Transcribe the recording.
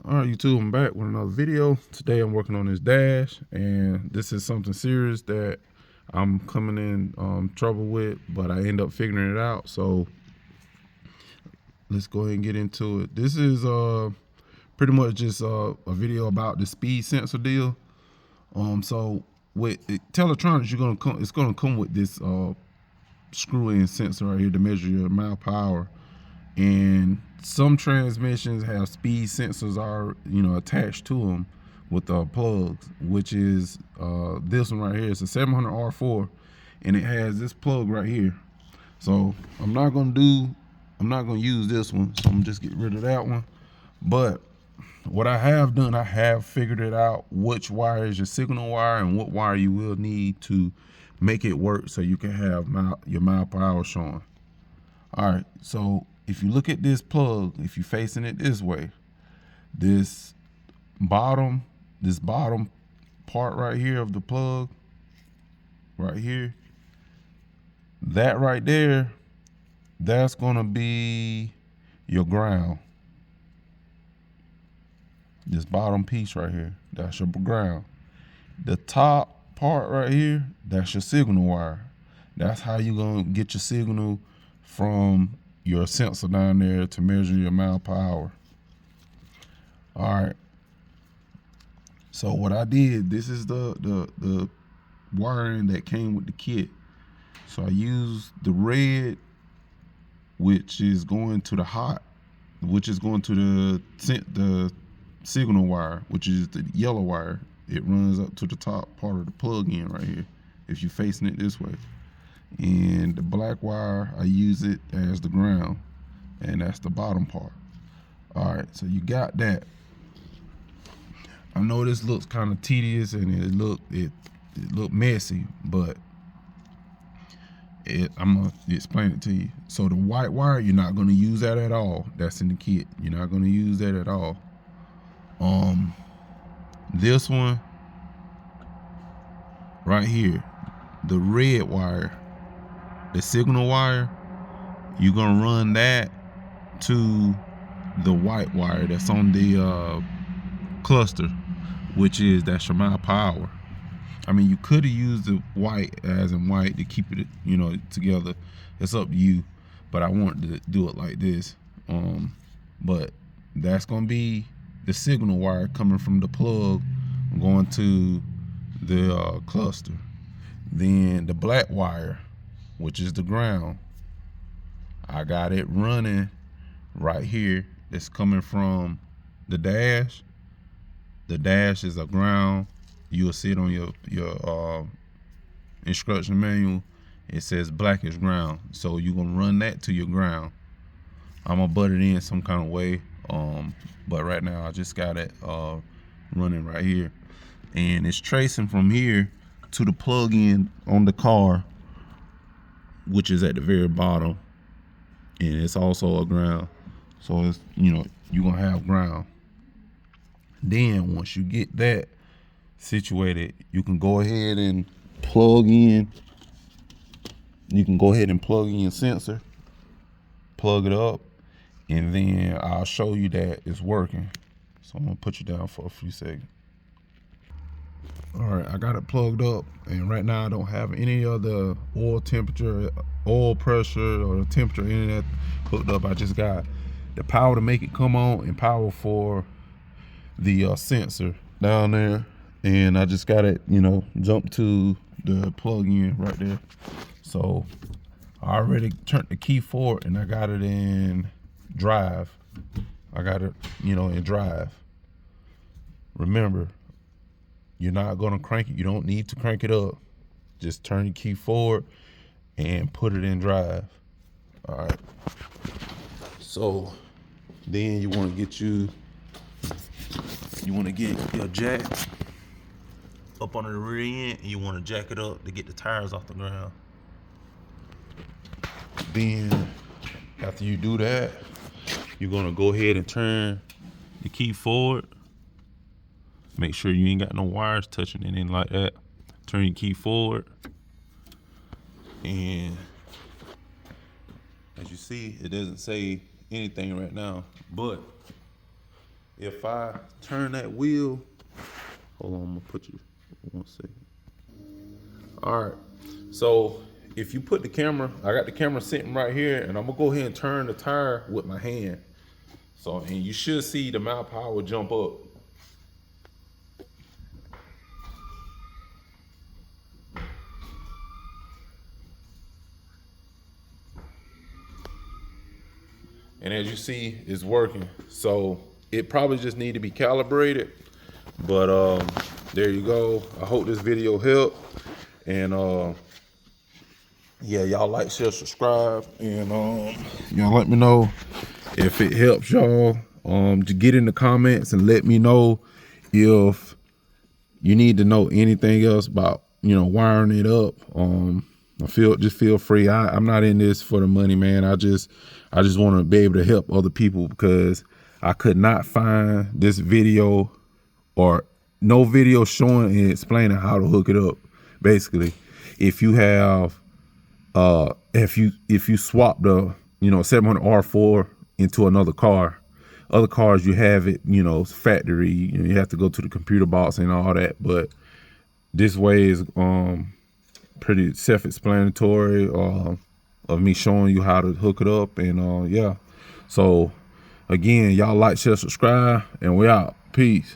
All right, YouTube, I'm back with another video. Today I'm working on this dash, and this is something serious that I'm coming in trouble with, but I end up figuring it out. So let's go ahead and get into it. This is pretty much just a video about the speed sensor deal. So with Intellitronix, it's gonna come with this screw-in sensor right here to measure your mile per hour. And some transmissions have speed sensors are attached to them with plugs, which is this one right here. It's a 700R4, and it has this plug right here. So I'm not gonna use this one, so I'm gonna just get rid of that one. But what I have done, I have figured it out which wire is your signal wire and what wire you will need to make it work so you can have your mile per hour showing. All right, so if you look at this plug, if you're facing it this way, this bottom part right here of the plug, right here, that right there, that's gonna be your ground. This bottom piece right here, that's your ground. The top part right here, that's your signal wire. That's how you're gonna get your signal from your sensor down there to measure your mile per hour. All right. So what I did, this is the wiring that came with the kit. So I used the red, which is going to the hot, which is going to the signal wire, which is the yellow wire. It runs up to the top part of the plug-in right here, if you're facing it this way. And the black wire, I use it as the ground, and that's the bottom part. All right, so you got that. I know this looks kind of tedious and it look messy, but I'm gonna explain it to you. So the white wire, you're not gonna use that at all. That's in the kit. You're not gonna use that at all. This one right here, the red wire, the signal wire, you're gonna run that to the white wire that's on the cluster, that's your mile per hour. I mean, you could have used the white as in white to keep it together. It's up to you, but I wanted to do it like this. But that's gonna be the signal wire coming from the plug going to the cluster. Then the black wire, which is the ground, I got it running right here. It's coming from the dash. The dash is a ground. You'll see it on your instruction manual. It says black is ground. So you're gonna run that to your ground. I'm gonna butt it in some kind of way. But right now I just got it running right here. And it's tracing from here to the plug-in on the car, which is at the very bottom. And it's also a ground. So it's, you're gonna have ground. Then once you get that situated, you can go ahead and plug in. You can go ahead and plug in your sensor, plug it up, and then I'll show you that it's working. So I'm gonna put you down for a few seconds. All right, I got it plugged up, and right now I don't have any other oil temperature, oil pressure, or temperature, any of that hooked up. I just got the power to make it come on and power for the sensor down there, and I just got it jump to the plug-in right there. So I already turned the key forward and I got it in drive. I got it in drive. Remember, you're not gonna crank it. You don't need to crank it up. Just turn the key forward and put it in drive. All right, so then you want to get your jack up under the rear end, and you want to jack it up to get the tires off the ground. Then after you do that, you're gonna go ahead and turn the key forward. Make sure you ain't got no wires touching anything like that. Turn your key forward, and as you see, it doesn't say anything right now, but if I turn that wheel, hold on, I'm gonna put you 1 second. All right, so if you put the camera, I got the camera sitting right here, and I'm gonna go ahead and turn the tire with my hand. So, and you should see the mile per hour jump up. And as you see, it's working. So it probably just need to be calibrated. But there you go. I hope this video helped. And yeah, y'all like, share, subscribe, and y'all let me know if it helps y'all. To get in the comments and let me know if you need to know anything else about, you know, wiring it up. Just feel free. I'm not in this for the money, man. I just want to be able to help other people, because I could not find this video or no video showing and explaining how to hook it up. Basically, if you have if you swap the 700 R4 into another car, other cars you have it, factory, you have to go to the computer box and all that, but this way is pretty self-explanatory of me showing you how to hook it up. And yeah, so again, y'all like, share, subscribe, and we out. Peace.